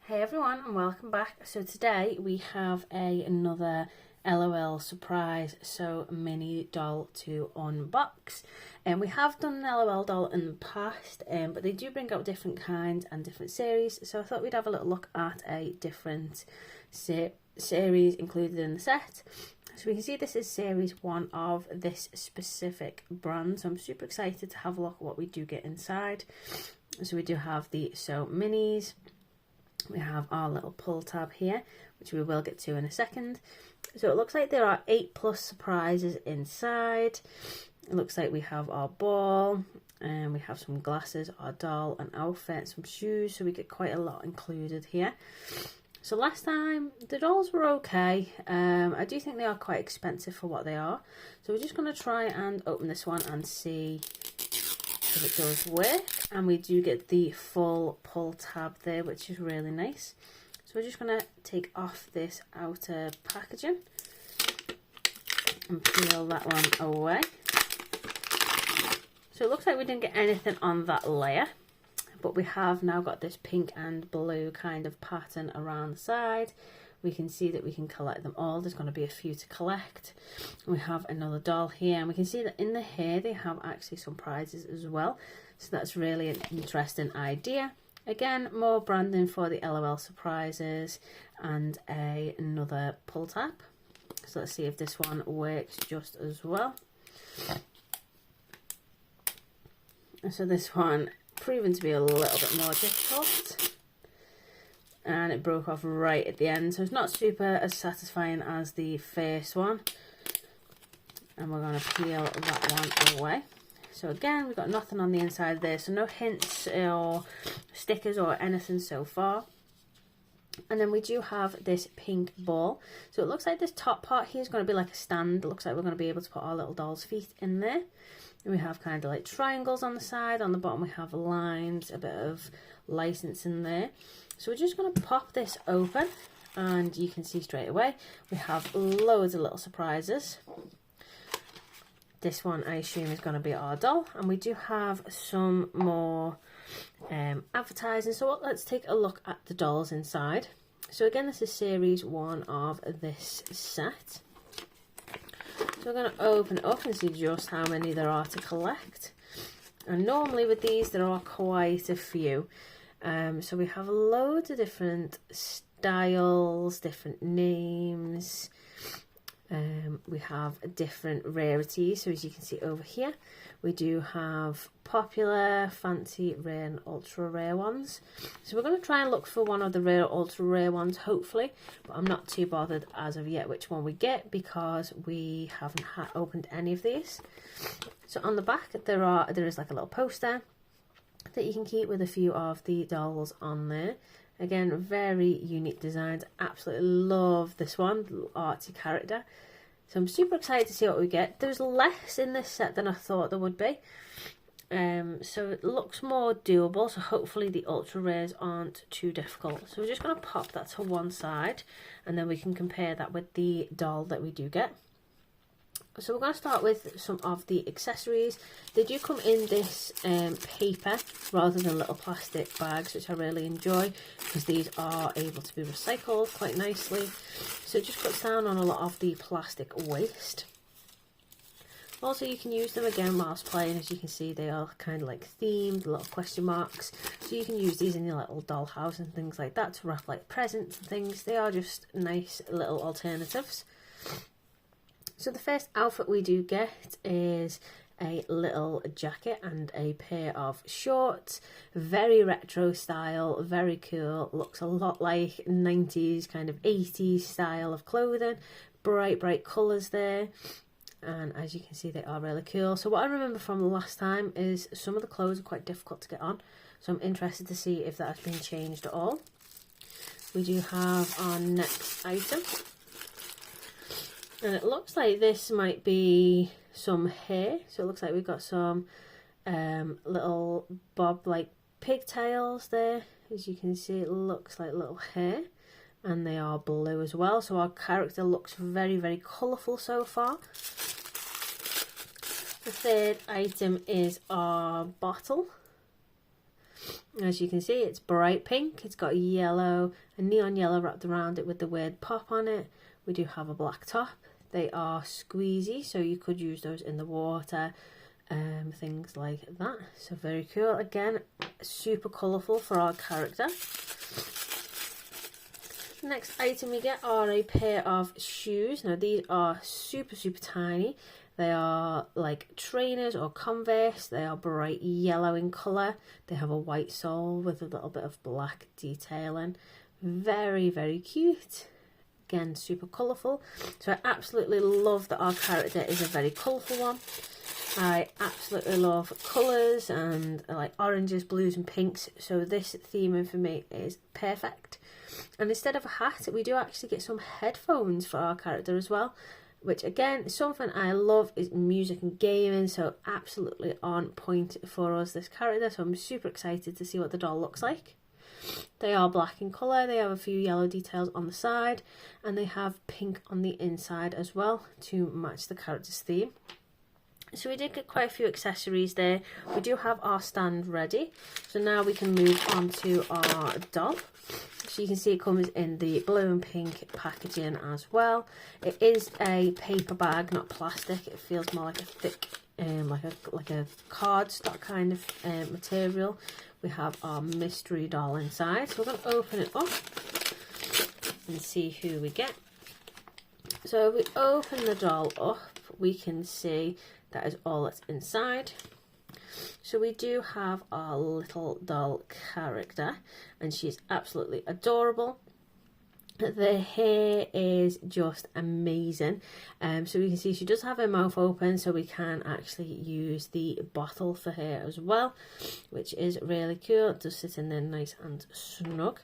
Hey everyone and welcome back. So today we have another LOL surprise mini doll to unbox. And we have done an LOL doll in the past, but they do bring out different kinds and different series. So I thought we'd have a little look at a different series included in the set. So we can see this is series 1 of this specific brand. So I'm super excited to have a look at what we do get inside. So we do have the So Minis. We have our little pull tab here, which we will get to in a second. So it looks like there are 8+ surprises inside. It looks like we have our ball, and we have some glasses, our doll, an outfit, some shoes. So we get quite a lot included here. So last time the dolls were okay. I do think they are quite expensive for what they are. So we're just going to try and open this one and see if it does work. And we do get the full pull tab there, which is really nice. So we're just going to take off this outer packaging and peel that one away. So it looks like we didn't get anything on that layer, but we have now got this pink and blue kind of pattern around the side. We can see that we can collect them all. There's going to be a few to collect. We have another doll here, and we can see that in the hair they have actually some prizes as well. So that's really an interesting idea. Again, more branding for the LOL surprises and another pull tab. So let's see if this one works just as well. So this one proven to be a little bit more difficult. And it broke off right at the end, so it's not super as satisfying as the first one. And we're going to peel that one away. So again, we've got nothing on the inside there, so no hints or stickers or anything so far. And then we do have this pink ball. So it looks like this top part here is going to be like a stand. It looks like we're going to be able to put our little doll's feet in there. And we have kind of like triangles on the side. On the bottom we have lines, a bit of license in there. So we're just going to pop this open, and you can see straight away we have loads of little surprises. This one I assume is going to be our doll, and we do have some more advertising. So let's take a look at the dolls inside. So again, this is series 1 of this set. So we're going to open it up and see just how many there are to collect. And normally with these there are quite a few. So we have loads of different styles, different names. We have different rarities. So as you can see over here, we do have popular, fancy, rare and ultra rare ones. So we're going to try and look for one of the rare, ultra rare ones, hopefully. But I'm not too bothered as of yet which one we get, because we haven't opened any of these. So on the back there is like a little poster that you can keep with a few of the dolls on there. Again, very unique designs. Absolutely love this one, little artsy character. So I'm super excited to see what we get. There's less in this set than I thought there would be. So it looks more doable. So hopefully the ultra rares aren't too difficult. So we're just going to pop that to one side, and then we can compare that with the doll that we do get. So we're going to start with some of the accessories. They do come in this paper rather than little plastic bags, which I really enjoy, because these are able to be recycled quite nicely. So it just cuts down on a lot of the plastic waste. Also, you can use them again whilst playing. As you can see, they are kind of like themed, little question marks. So you can use these in your little dollhouse and things like that to wrap like presents and things. They are just nice little alternatives. So the first outfit we do get is a little jacket and a pair of shorts. Very retro style, very cool. Looks a lot like 90s, kind of 80s style of clothing. Bright colours there. And as you can see, they are really cool. So what I remember from the last time is some of the clothes are quite difficult to get on. So I'm interested to see if that has been changed at all. We do have our next item. And it looks like this might be some hair. So it looks like we've got some little bob like pigtails there. As you can see, it looks like little hair. And they are blue as well. So our character looks very colourful so far. The third item is our bottle. As you can see, it's bright pink. It's got a neon yellow wrapped around it with the word pop on it. We do have a black top. They are squeezy, so you could use those in the water, things like that. So very cool. Again, super colourful for our character. Next item we get are a pair of shoes. Now these are super tiny. They are like trainers or Converse. They are bright yellow in colour. They have a white sole with a little bit of black detailing. Very cute. Again, super colourful. So I absolutely love that our character is a very colourful one. I absolutely love colours and like oranges, blues and pinks. So this theming for me is perfect. And instead of a hat, we do actually get some headphones for our character as well. Which again, something I love is music and gaming, so absolutely on point for us, this character. So I'm super excited to see what the doll looks like. They are black in colour, they have a few yellow details on the side, and they have pink on the inside as well to match the character's theme. So we did get quite a few accessories there. We do have our stand ready. So now we can move on to our doll. So you can see it comes in the blue and pink packaging as well. It is a paper bag, not plastic. It feels more like a thick, like a cardstock kind of material. We have our mystery doll inside. So we're going to open it up and see who we get. So if we open the doll up, we can see that is all that's inside. So we do have our little doll character, and she's absolutely adorable. The hair is just amazing. So you can see she does have her mouth open, so we can actually use the bottle for her as well, which is really cool. It does sit in there nice and snug.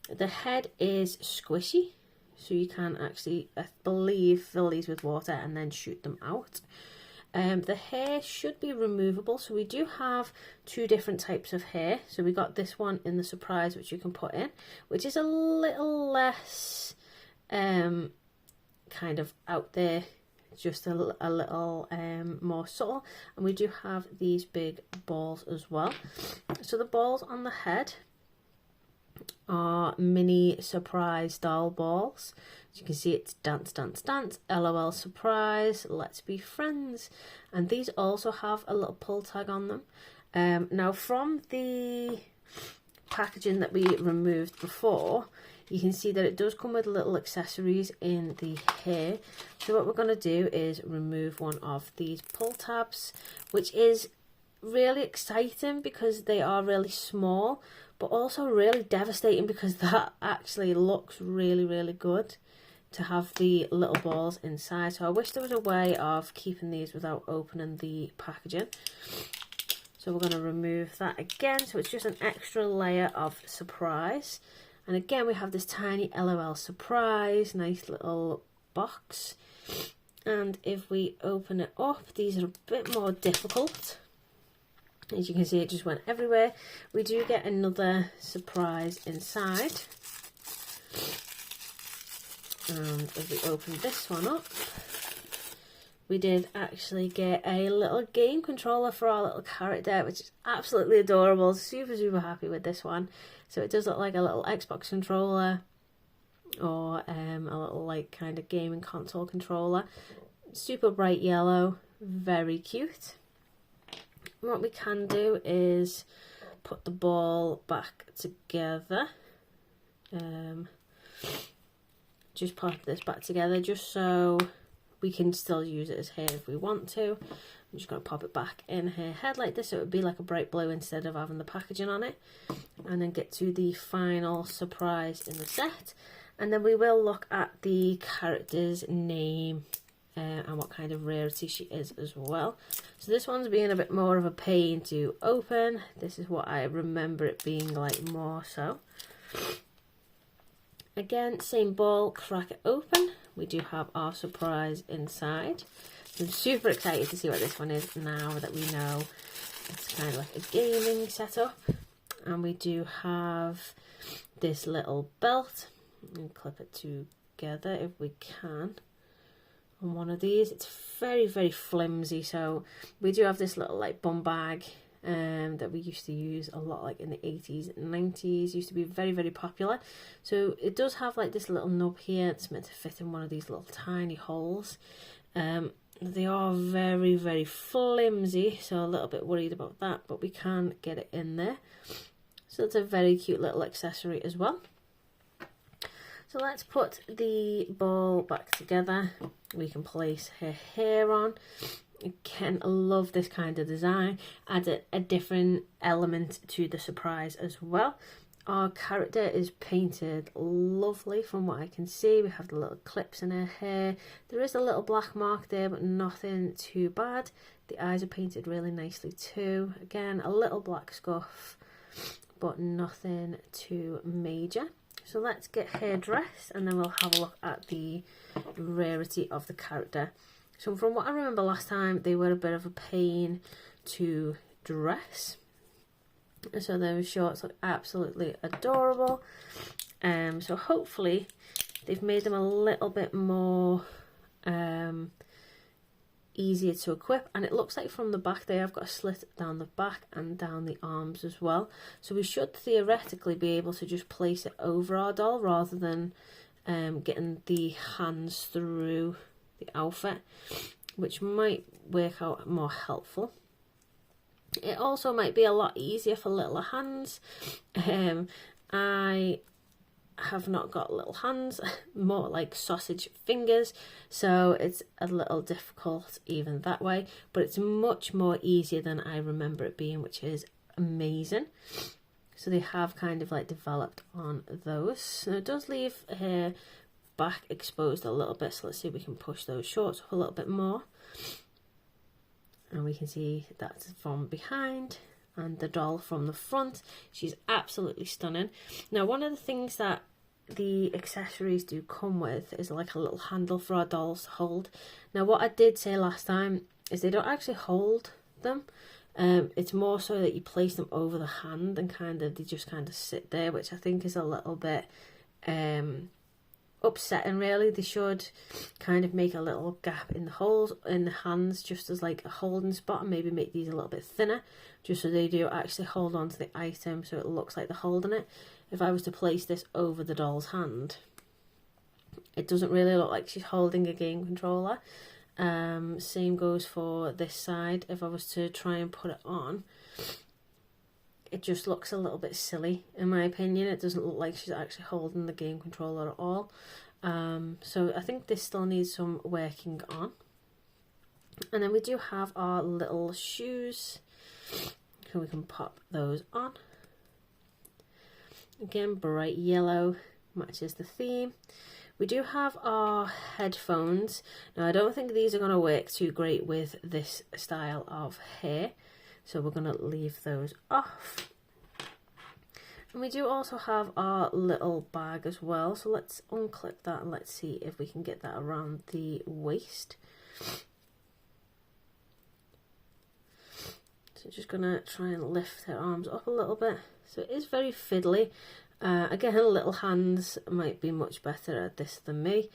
The head is squishy, so you can actually, I believe, fill these with water and then shoot them out. The hair should be removable, so we do have two different types of hair. So we got this one in the surprise, which you can put in, which is a little less kind of out there, just a little more subtle. And we do have these big balls as well. So the balls on the head are mini surprise doll balls. As you can see, it's dance, dance, dance, LOL surprise, let's be friends. And these also have a little pull tag on them. Now from the packaging that we removed before, you can see that it does come with little accessories in the hair. So what we're going to do is remove one of these pull tabs, which is really exciting because they are really small, but also really devastating because that actually looks really good to have the little balls inside. So I wish there was a way of keeping these without opening the packaging. So we're going to remove that again. So it's just an extra layer of surprise. And again, we have this tiny LOL surprise, nice little box. And if we open it up, these are a bit more difficult. As you can see, it just went everywhere. We do get another surprise inside. And if we open this one up, we did actually get a little game controller for our little character, which is absolutely adorable. Super happy with this one. So it does look like a little Xbox controller or a little like kind of gaming console controller. Super bright yellow, very cute. What we can do is put the ball back together. Just pop this back together just so we can still use it as hair if we want to. I'm just going to pop it back in her head like this so it would be like a bright blue instead of having the packaging on it. And then get to the final surprise in the set. And then we will look at the character's name and what kind of rarity she is as well. So this one's being a bit more of a pain to open. This is what I remember it being like more so. Again, same ball, crack it open. We do have our surprise inside. So I'm super excited to see what this one is now that we know it's kind of like a gaming setup. And we do have this little belt. And clip it together if we can on one of these. It's very flimsy, so we do have this little like bum bag that we used to use a lot, like in the 80s and 90s. Used to be very, very popular. So it does have like this little nub here. It's meant to fit in one of these little tiny holes. They are very, very flimsy, so a little bit worried about that, but we can get it in there. So it's a very cute little accessory as well. So let's put the ball back together. We can place her hair on. Again, I love this kind of design. Adds a different element to the surprise as well. Our character is painted lovely from what I can see. We have the little clips in her hair. There is a little black mark there, but nothing too bad. The eyes are painted really nicely too. Again, a little black scuff, but nothing too major. So let's get her dressed and then we'll have a look at the rarity of the character. So from what I remember last time, they were a bit of a pain to dress. So those shorts look absolutely adorable. So hopefully they've made them a little bit more easier to equip, and it looks like from the back they have got a slit down the back and down the arms as well. So we should theoretically be able to just place it over our doll rather than getting the hands through the outfit, which might work out more helpful. It also might be a lot easier for littler hands. I have not got little hands, more like sausage fingers, so it's a little difficult even that way, but it's much more easier than I remember it being, which is amazing. So they have kind of like developed on those. So it does leave her back exposed a little bit, so let's see if we can push those shorts up a little bit more. And we can see that's from behind and the doll from the front. She's absolutely stunning. Now, one of the things that the accessories do come with is like a little handle for our dolls to hold. Now, what I did say last time is they don't actually hold them. It's more so that you place them over the hand and they just kind of sit there, which I think is a little bit upsetting really. They should kind of make a little gap in the holes in the hands just as like a holding spot, and maybe make these a little bit thinner just so they do actually hold on to the item so it looks like they're holding it. If I was to place this over the doll's hand, it doesn't really look like she's holding a game controller. Same goes for this side. If I was to try and put it on, it just looks a little bit silly in my opinion. It doesn't look like she's actually holding the game controller at all. So I think this still needs some working on. And then we do have our little shoes, so we can pop those on. Again, bright yellow matches the theme. We do have our headphones. Now, I don't think these are going to work too great with this style of hair, so we're going to leave those off. And we do also have our little bag as well, so let's unclip that and let's see if we can get that around the waist. So just going to try and lift her arms up a little bit. So it is very fiddly. Again, her little hands might be much better at this than me,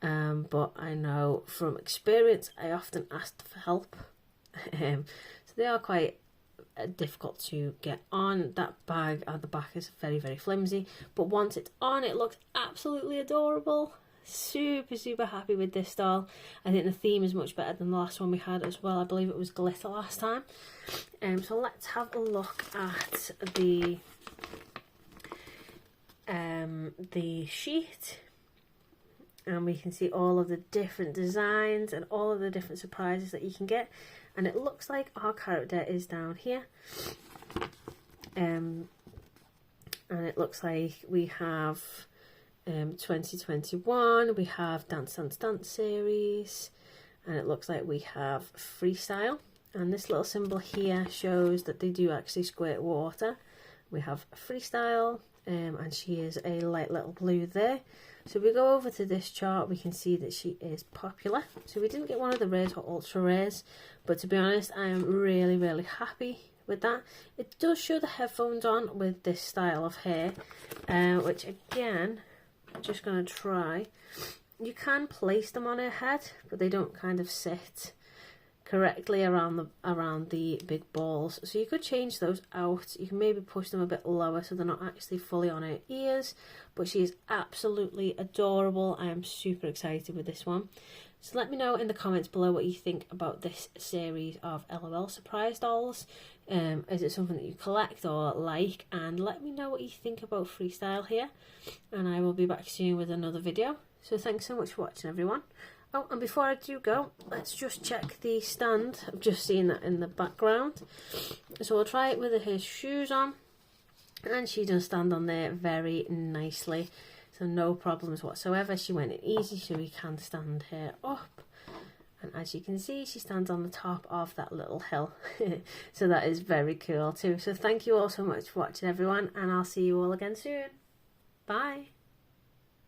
but I know from experience I often ask for help. So they are quite difficult to get on. That bag at the back is very, very flimsy, but once it's on it looks absolutely adorable. Super, super happy with this doll. I think the theme is much better than the last one we had as well. I believe it was glitter last time. So let's have a look at the sheet, and we can see all of the different designs and all of the different surprises that you can get. And it looks like our character is down here, and it looks like we have 2021, we have Dance Dance Dance series, and it looks like we have freestyle, and this little symbol here shows that they do actually squirt water. We have freestyle, and she is a light little blue there. So if we go over to this chart, we can see that she is popular. So we didn't get one of the rares or ultra rares, but to be honest, I am really, really happy with that. It does show the headphones on with this style of hair, which again, I'm just going to try. You can place them on her head, but they don't kind of sit correctly around the big balls. So you could change those out. You can maybe push them a bit lower so they're not actually fully on her ears. But she is absolutely adorable. I am super excited with this one. So let me know in the comments below what you think about this series of LOL Surprise dolls. Is it something that you collect or like? And let me know what you think about Freestyle here. And I will be back soon with another video. So thanks so much for watching, everyone. Oh, and before I do go, let's just check the stand. I've just seen that in the background. So we'll try it with her shoes on. And she does stand on there very nicely. So no problems whatsoever. She went in easy, so we can stand her up. And as you can see, she stands on the top of that little hill. So that is very cool too. So thank you all so much for watching, everyone. And I'll see you all again soon. Bye.